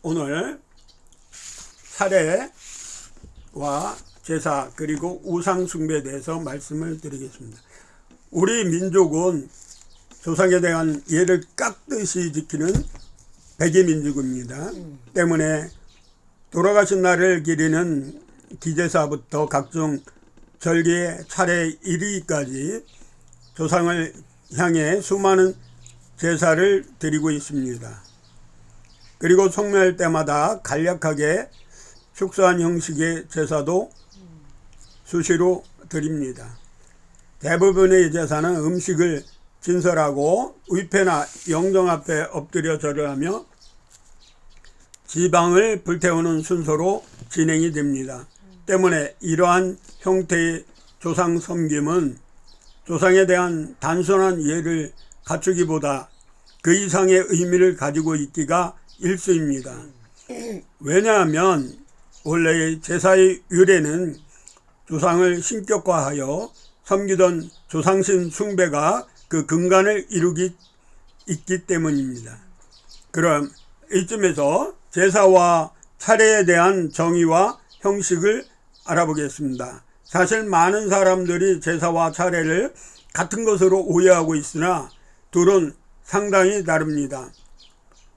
오늘 차례와 제사 그리고 우상 숭배에 대해서 말씀을 드리겠습니다. 우리 민족은 조상에 대한 예를 깍듯이 지키는 백의민족입니다. 때문에 돌아가신 날을 기리는 기제사부터 각종 절기의 차례 이르기까지 조상을 향해 수많은 제사를 드리고 있습니다. 그리고 성묘할 때마다 간략하게 축소한 형식의 제사도 수시로 드립니다. 대부분의 제사는 음식을 진설하고 위패나 영정 앞에 엎드려 절하며 지방을 불태우는 순서로 진행이 됩니다. 때문에 이러한 형태의 조상 섬김은 조상에 대한 단순한 예를 갖추기보다 그 이상의 의미를 가지고 있기가 일쑤입니다. 왜냐하면 원래의 제사의 유래는 조상을 신격화하여 섬기던 조상신 숭배가 그 근간을 있기 때문입니다. 그럼 이쯤에서 제사와 차례에 대한 정의와 형식을 알아보겠습니다. 사실 많은 사람들이 제사와 차례를 같은 것으로 오해하고 있으나 둘은 상당히 다릅니다.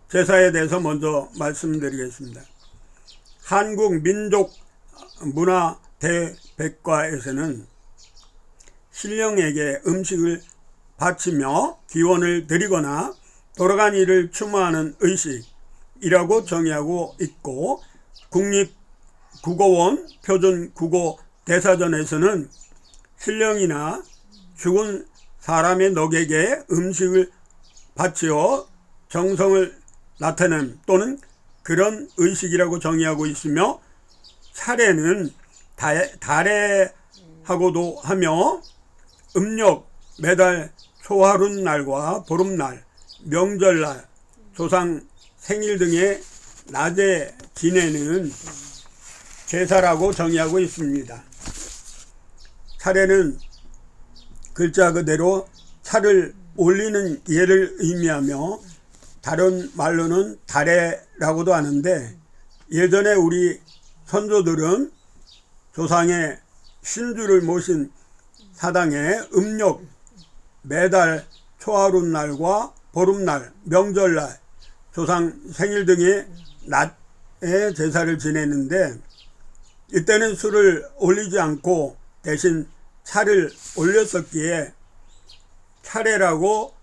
제사에 대해서 먼저 말씀드리겠습니다. 한국 민족 문화 대백과에서는 신령에게 음식을 바치며 기원을 드리거나 돌아간 이를 추모하는 의식이라고 정의하고 있고, 국립국어원 표준국어 대사전에서는 신령이나 죽은 사람의 넋에게 음식을 바치어 정성을 나타냄 또는 그런 의식이라고 정의하고 있으며, 차례는 달해하고도 하며 음력, 매달, 초하룻날과 보름날, 명절날, 조상 생일 등의 낮에 지내는 제사라고 정의하고 있습니다. 차례는 글자 그대로 차를 올리는 예를 의미하며 다른 말로는 달해라고도 하는데, 예전에 우리 선조들은 조상의 신주를 모신 사당에 음력, 매달, 초하룻날과 보름날, 명절날, 조상 생일 등의 낮에 제사를 지내는데, 이때는 술을 올리지 않고 대신 차를 올렸었기에 차례라고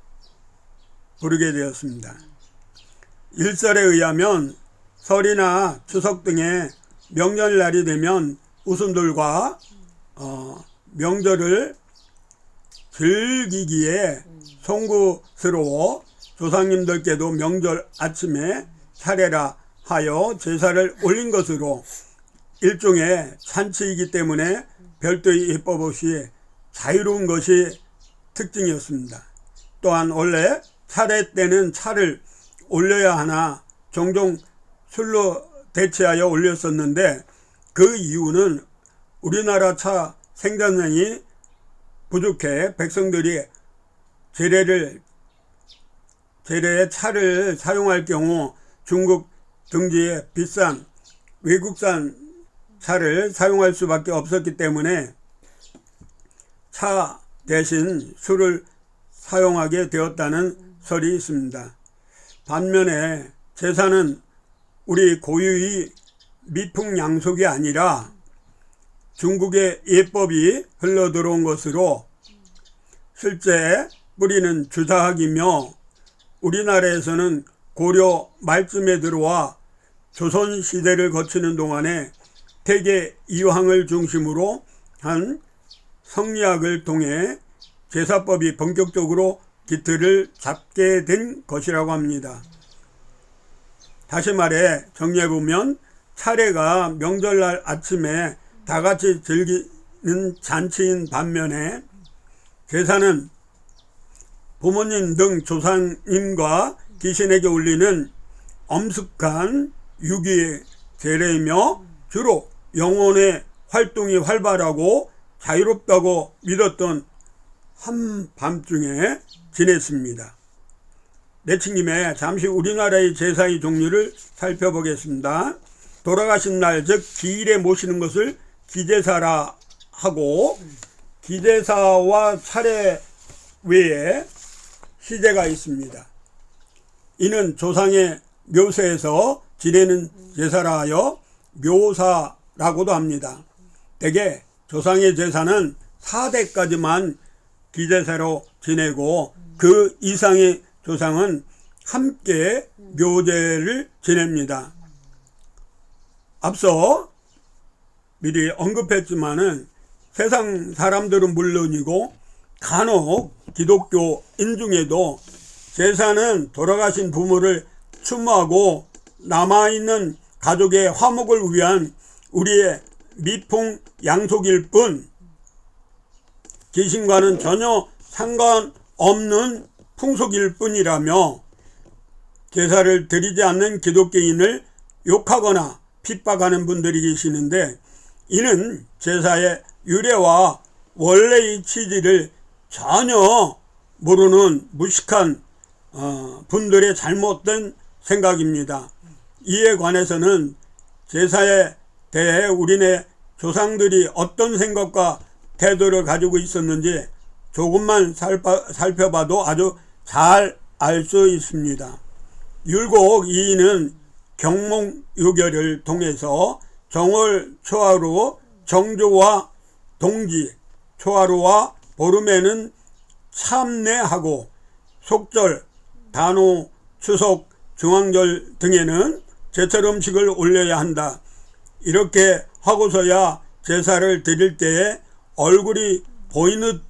부르게 되었습니다. 일설에 의하면 설이나 추석 등의 명절날이 되면 우순들과 명절을 즐기기에 송구스러워 조상님들께도 명절 아침에 차례라 하여 제사를 올린 것으로 일종의 잔치이기 때문에 별도의 예법 없이 자유로운 것이 특징이었습니다. 또한 원래 차례 때는 차를 올려야 하나 종종 술로 대체하여 올렸었는데, 그 이유는 우리나라 차 생산량이 부족해 백성들이 제례에 차를 사용할 경우 중국 등지에 비싼 외국산 차를 사용할 수밖에 없었기 때문에 차 대신 술을 사용하게 되었다는 설이 있습니다. 반면에 제사는 우리 고유의 미풍양속이 아니라 중국의 예법이 흘러들어온 것으로 실제 뿌리는 주사학이며, 우리나라에서는 고려 말쯤에 들어와 조선시대를 거치는 동안에 태계 이황을 중심으로 한 성리학을 통해 제사법이 본격적으로 기틀을 잡게 된 것이라고 합니다. 다시 말해 정리해보면, 차례가 명절날 아침에 다같이 즐기는 잔치인 반면에 제사는 부모님 등 조상님과 귀신에게 올리는 엄숙한 유기의 제례이며, 주로 영혼의 활동이 활발하고 자유롭다고 믿었던 한밤중에 지냈습니다. 내친 김에 잠시 우리나라의 제사의 종류를 살펴보겠습니다. 돌아가신 날, 즉 기일에 모시는 것을 기제사라 하고, 기제사와 차례 외에 시제가 있습니다. 이는 조상의 묘세에서 지내는 제사라 하여 묘사라고도 합니다. 대개 조상의 제사는 4대까지만 기제사로 지내고 그 이상의 조상은 함께 묘제를 지냅니다. 앞서 미리 언급했지만은 세상 사람들은 물론이고 간혹 기독교인 중에도 제사는 돌아가신 부모를 추모하고 남아있는 가족의 화목을 위한 우리의 미풍 양속일 뿐 귀신과는 전혀 상관없는 풍속일 뿐이라며 제사를 드리지 않는 기독교인을 욕하거나 핍박하는 분들이 계시는데, 이는 제사의 유래와 원래의 취지를 전혀 모르는 무식한 분들의 잘못된 생각입니다. 이에 관해서는 제사에 대해 우리네 조상들이 어떤 생각과 태도를 가지고 있었는지 조금만 살펴봐도 아주 잘 알 수 있습니다. 율곡 이인은 경몽유결을 통해서 정월 초하루 정조와 동지, 초하루와 보름에는 참례하고 속절, 단오, 추석, 중앙절 등에는 제철 음식을 올려야 한다. 이렇게 하고서야 제사를 드릴 때에 얼굴이 보이는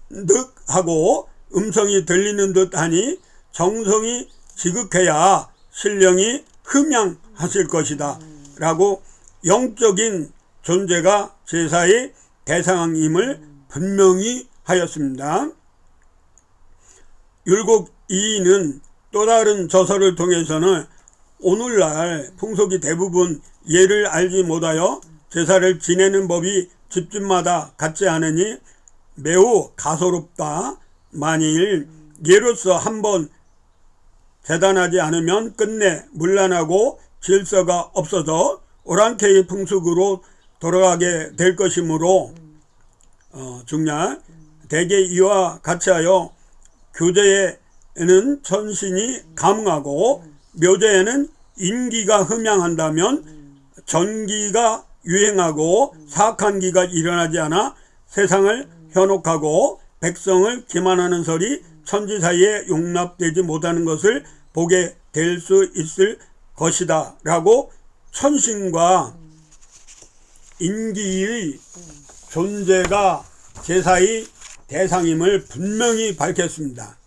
듯 하고 음성이 들리는 듯 하니 정성이 지극해야 신령이 흠양하실 것이다 라고 영적인 존재가 제사의 대상임을 분명히 하였습니다. 율곡 이인은 또 다른 저서를 통해서는 오늘날 풍속이 대부분 예를 알지 못하여 제사를 지내는 법이 집집마다 같지 않으니 매우 가소롭다. 만일 예로서 한번 재단하지 않으면 끝내 문란하고 질서가 없어져 오랑캐의 풍속으로 돌아가게 될 것이므로 중략 대개 이와 같이 하여 교제에는 천신이 감응하고 묘제에는 인기가 흠양한다면 전기가 유행하고 사악한 기가 일어나지 않아 세상을 현혹하고 백성을 기만하는 설이 천지 사이에 용납되지 못하는 것을 보게 될 수 있을 것이다 라고 천신과 인기의 존재가 제사의 대상임을 분명히 밝혔습니다.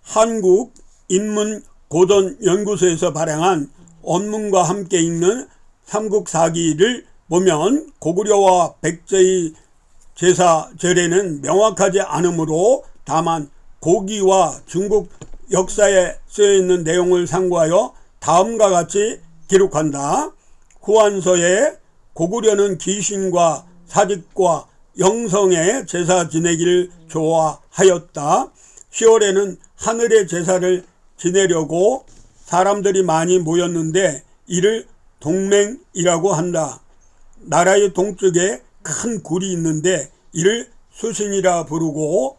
한국인문고전연구소에서 발행한 원문과 함께 읽는 삼국사기를 보면 고구려와 백제의 제사절에는 명확하지 않으므로 다만 고기와 중국 역사에 쓰여있는 내용을 참고하여 다음과 같이 기록한다. 후한서에 고구려는 귀신과 사직과 영성의 제사 지내기를 좋아하였다. 10월에는 하늘의 제사를 지내려고 사람들이 많이 모였는데 이를 동맹이라고 한다. 나라의 동쪽에 큰 굴이 있는데 이를 수신이라 부르고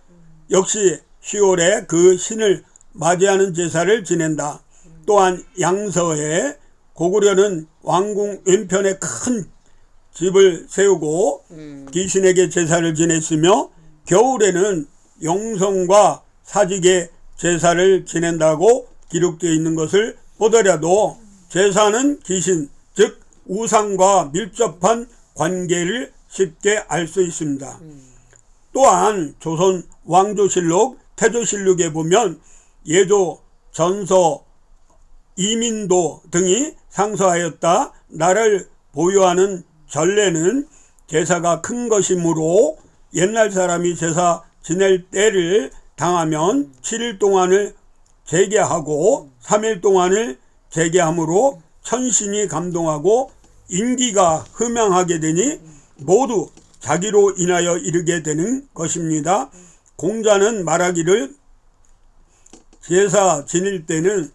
역시 10월에 그 신을 맞이하는 제사를 지낸다. 또한 양서에 고구려는 왕궁 왼편에 큰 집을 세우고 귀신에게 제사를 지냈으며 겨울에는 영성과 사직의 제사를 지낸다고 기록되어 있는 것을 보더라도 제사는 귀신, 즉 우상과 밀접한 관계를 쉽게 알 수 있습니다. 또한 조선 왕조실록, 태조실록에 보면 예조, 전서, 이민도 등이 상서하였다. 나를 보유하는 전례는 제사가 큰 것이므로 옛날 사람이 제사 지낼 때를 당하면 7일 동안을 재개하고 3일 동안을 재개함으로 천신이 감동하고 인기가 흠양하게 되니 모두 자기로 인하여 이르게 되는 것입니다. 공자는 말하기를 제사 지낼 때는